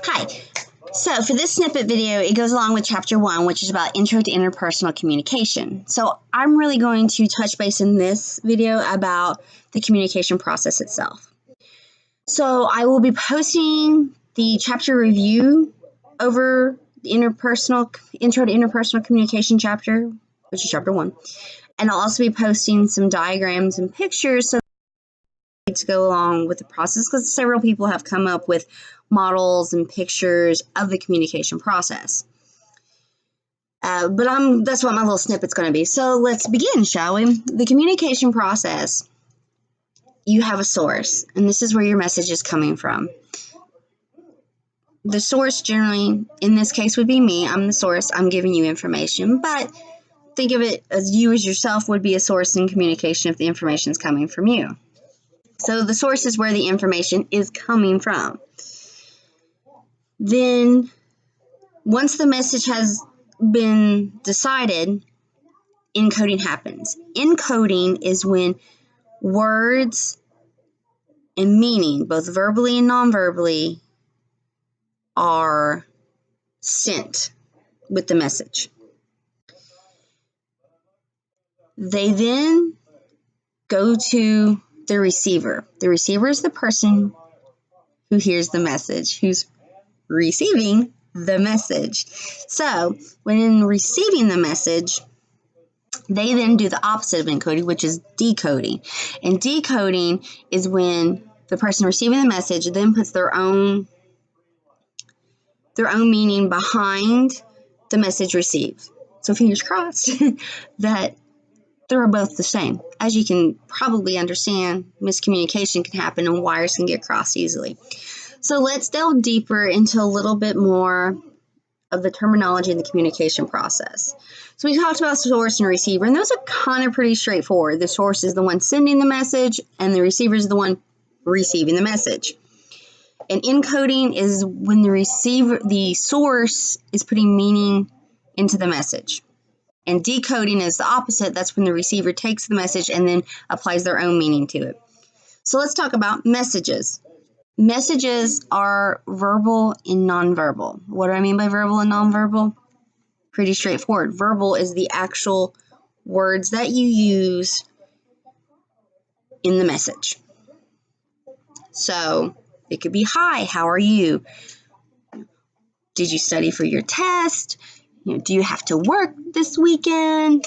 Hi. So for this snippet video, it goes along with chapter 1, which is about intro to interpersonal communication. So I'm really going to touch base in this video about the communication process itself. So I will be posting the chapter review over the intro to interpersonal communication chapter, which is chapter 1. And I'll also be posting some diagrams and pictures so to go along with the process, because several people have come up with models and pictures of the communication process. But that's what my little snippet's going to be. So let's begin, shall we? The communication process, you have a source, and this is where your message is coming from. The source generally, in this case, would be me. I'm the source. I'm giving you information, but think of it as you as yourself would be a source in communication if the information is coming from you. So the source is where the information is coming from. Then, once the message has been decided, encoding happens. Encoding is when words and meaning, both verbally and non-verbally, are sent with the message. They then go to the receiver. The receiver is the person who hears the message, who's receiving the message. So, when receiving the message, they then do the opposite of encoding, which is decoding. And decoding is when the person receiving the message then puts their own meaning behind the message received. So fingers crossed that they're both the same. As you can probably understand, miscommunication can happen and wires can get crossed easily. So let's delve deeper into a little bit more of the terminology in the communication process. So we talked about source and receiver, and those are kind of pretty straightforward. The source is the one sending the message, and the receiver is the one receiving the message. And encoding is when the source is putting meaning into the message. And decoding is the opposite. That's when the receiver takes the message and then applies their own meaning to it. So let's talk about messages. Messages are verbal and nonverbal. What do I mean by verbal and nonverbal? Pretty straightforward. Verbal is the actual words that you use in the message. So it could be, hi, how are you? Did you study for your test? Do you have to work this weekend?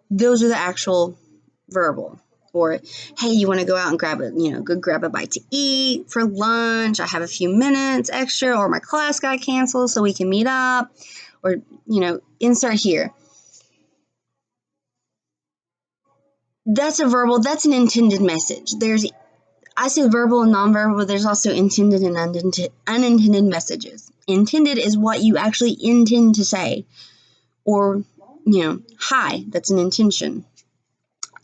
Those are the actual verbal. Or, hey, you want to go out and grab a bite to eat for lunch? I have a few minutes extra, or my class got canceled so we can meet up. Or, insert here. That's a verbal, that's an intended message. I say verbal and nonverbal, but there's also intended and unintended messages. Intended is what you actually intend to say. Or, hi, that's an intention.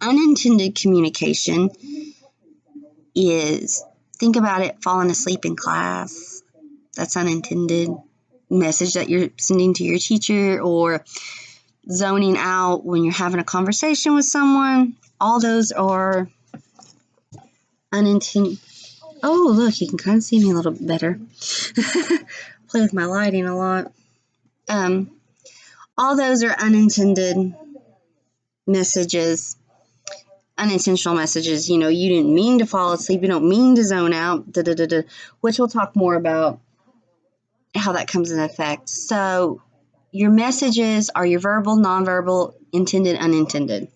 Unintended communication is, think about it, falling asleep in class. That's unintended message that you're sending to your teacher, or zoning out when you're having a conversation with someone. All those are unintended. Oh, look, you can kind of see me a little bit better. Play with my lighting a lot. All those are unintended messages, unintentional messages. You didn't mean to fall asleep. You don't mean to zone out, which we'll talk more about how that comes into effect. So your messages are your verbal, nonverbal, intended, unintended.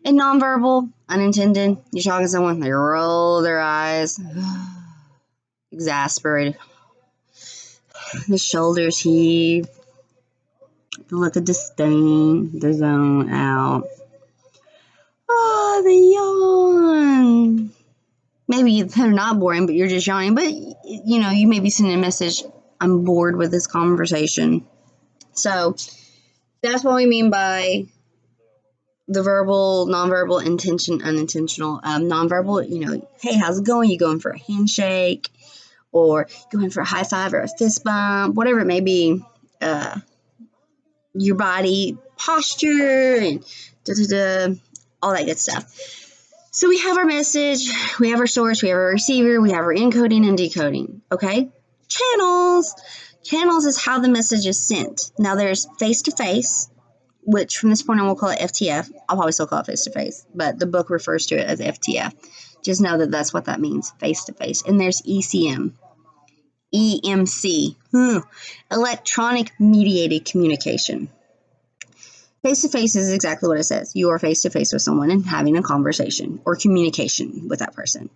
And nonverbal, unintended, you're talking to someone, they roll their eyes, exasperated, the shoulders heave, the look of disdain, the zone out, the yawn. Maybe they're not boring, but you're just yawning. But, you may be sending a message, I'm bored with this conversation. So that's what we mean by the verbal, nonverbal, intention, unintentional. Nonverbal, hey, how's it going? You going for a handshake, or going for a high five or a fist bump, whatever it may be. Your body posture and all that good stuff. So we have our message, we have our source, we have our receiver, we have our encoding and decoding. Okay? channels. Channels is how the message is sent. Now there's face-to-face, which from this point on we'll call it FTF. I'll probably still call it face-to-face, but the book refers to it as FTF. Just know that that's what that means, face-to-face. And there's ECM, EMC, electronic mediated communication. Face-to-face is exactly what it says. You are face-to-face with someone and having a conversation or communication with that person.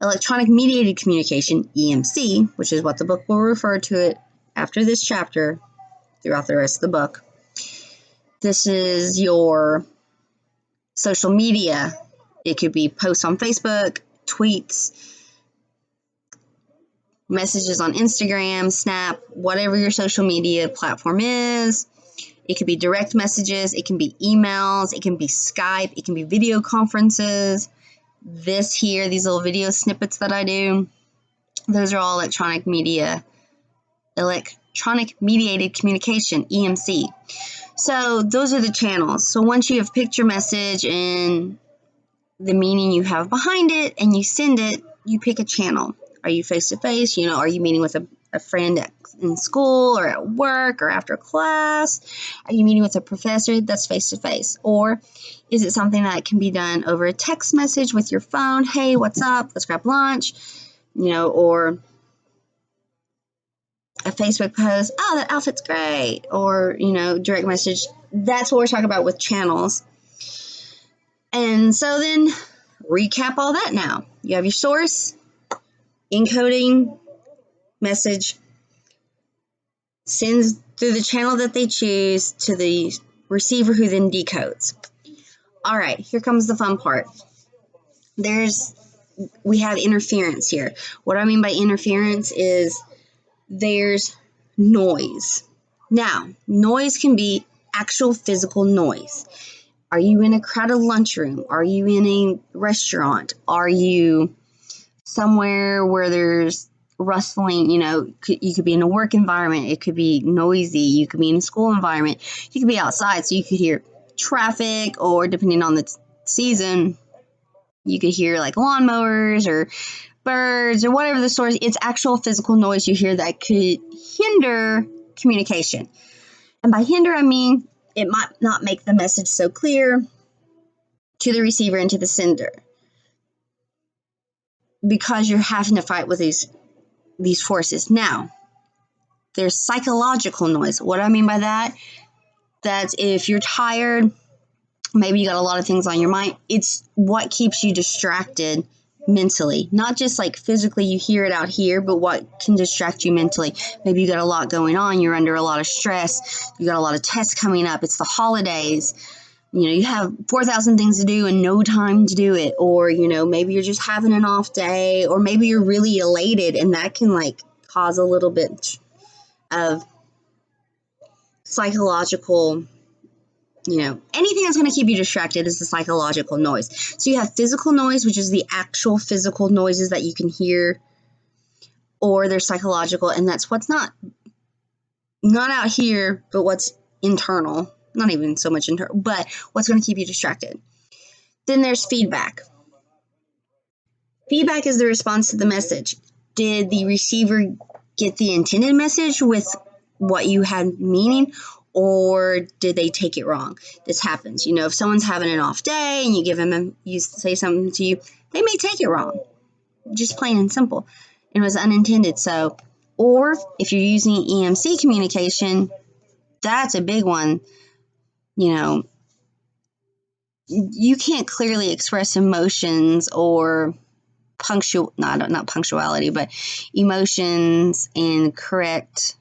Electronic mediated communication, EMC, which is what the book will refer to it after this chapter throughout the rest of the book. This is your social media. It could be posts on Facebook, tweets, messages on Instagram, Snap, whatever your social media platform is. It could be direct messages. It can be emails. It can be Skype. It can be video conferences. This here, these little video snippets that I do, those are all electronic mediated communication, EMC. So those are the channels. So once you have picked your message and the meaning you have behind it and you send it, you pick a channel. Are you face-to-face? Are you meeting with a friend in school or at work or after class? Are you meeting with a professor? That's face-to-face. Or is it something that can be done over a text message with your phone? Hey, what's up? Let's grab lunch. Or a Facebook post. Oh, that outfit's great. Or, direct message. That's what we're talking about with channels. And so then recap all that now. You have your source, encoding, message, sends through the channel that they choose to the receiver who then decodes. All right, here comes the fun part. We have interference here. What I mean by interference is there's noise. Now, noise can be actual physical noise. Are you in a crowded lunchroom? Are you in a restaurant? Are you somewhere where there's rustling? You could be in a work environment. It could be noisy. You could be in a school environment. You could be outside, so you could hear traffic, or depending on the season, you could hear like lawnmowers or birds or whatever the source. It's actual physical noise you hear that could hinder communication. And by hinder, I mean it might not make the message so clear to the receiver and to the sender, because you're having to fight with these forces. Now, there's psychological noise. What do I mean by that? That's if you're tired, maybe you got a lot of things on your mind. It's what keeps you distracted mentally. Not just like physically you hear it out here, but what can distract you mentally. Maybe you got a lot going on. You're under a lot of stress. You got a lot of tests coming up. It's the holidays. You have 4,000 things to do and no time to do it. Or, maybe you're just having an off day, or maybe you're really elated, and that can cause a little bit of psychological, anything that's going to keep you distracted is the psychological noise. So you have physical noise, which is the actual physical noises that you can hear, or there's psychological, and that's what's not out here, but what's internal. Not even so much internal, but what's going to keep you distracted. Then there's feedback. Feedback is the response to the message. Did the receiver get the intended message with what you had meaning, or did they take it wrong? This happens. If someone's having an off day and you say something to you, they may take it wrong. Just plain and simple. It was unintended. So, or if you're using EMC communication, that's a big one. You can't clearly express emotions or not punctuality, but emotions and correct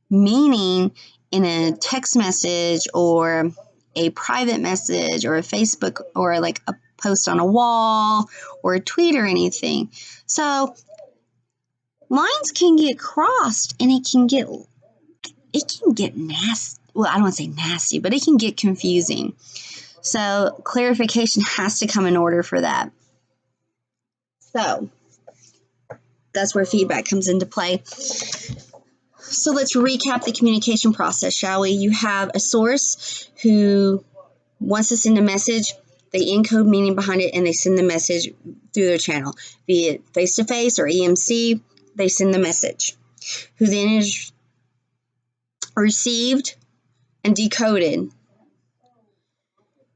meaning in a text message or a private message or a Facebook or a post on a wall or a tweet or anything. So lines can get crossed, and it can get nasty. Well, I don't want to say nasty, but it can get confusing. So clarification has to come in order for that. So that's where feedback comes into play. So let's recap the communication process, shall we? You have a source who wants to send a message. They encode meaning behind it, and they send the message through their channel, be it face-to-face or EMC. They send the message. who then is received and decoded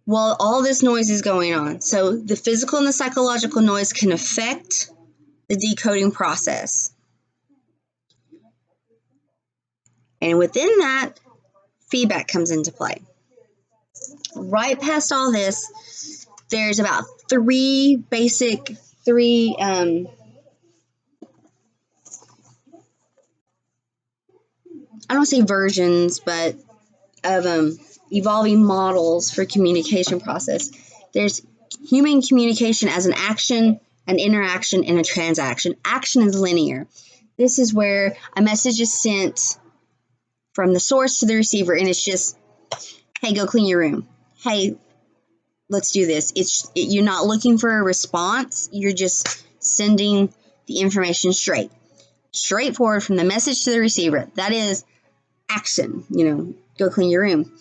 while all this noise is going on. So the physical and the psychological noise can affect the decoding process. And within that, feedback comes into play. Right past all this, there's about three I don't say versions, but of evolving models for communication process. There's human communication as an action, an interaction, and a transaction. Action is linear. This is where a message is sent from the source to the receiver, and it's just, hey, go clean your room. Hey, let's do this. You're not looking for a response. You're just sending the information straightforward from the message to the receiver. That is action. Go clean your room.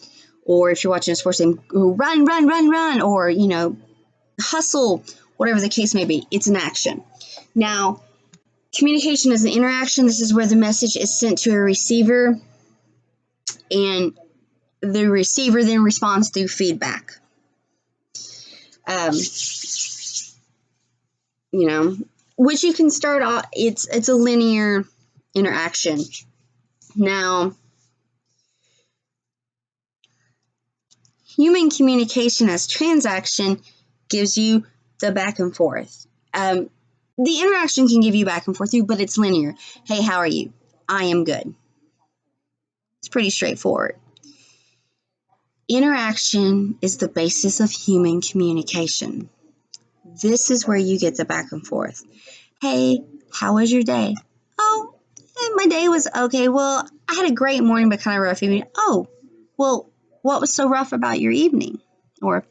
Or if you're watching a sports game, run, or, hustle, whatever the case may be. It's an action. Now, communication is an interaction. This is where the message is sent to a receiver, and the receiver then responds through feedback. Which you can start off, it's a linear interaction. Now, human communication as transaction gives you the back and forth. The interaction can give you back and forth too, but it's linear. Hey, how are you? I am good. It's pretty straightforward. Interaction is the basis of human communication. This is where you get the back and forth. Hey, how was your day? Oh, my day was okay. Well, I had a great morning, but kind of rough evening. Oh, well, what was so rough about your evening? Or,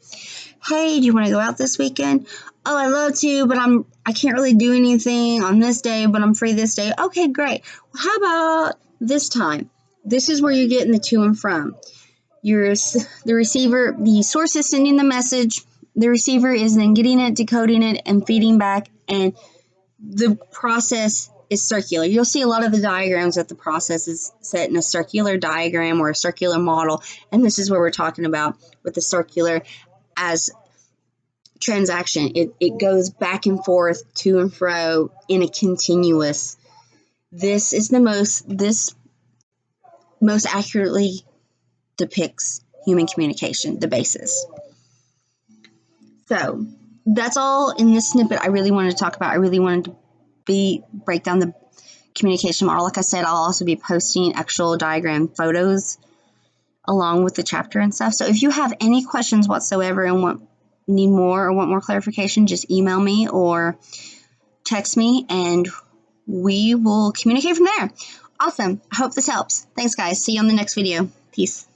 hey, do you want to go out this weekend? Oh, I'd love to, but I can't really do anything on this day, but I'm free this day. Okay, great. Well, how about this time? This is where you're getting the to and from. The receiver, the source is sending the message. The receiver is then getting it, decoding it, and feeding back, and the process is circular. You'll see a lot of the diagrams that the process is set in a circular diagram or a circular model, and this is what we're talking about with the circular as transaction. It goes back and forth, to and fro in a continuous. This most accurately depicts human communication, the basis. So that's all in this snippet I really wanted to talk about. I really wanted to break down the communication model. Like I said, I'll also be posting actual diagram photos along with the chapter and stuff. So if you have any questions whatsoever and need more or want more clarification, just email me or text me and we will communicate from there. Awesome. I hope this helps. Thanks, guys. See you on the next video. Peace.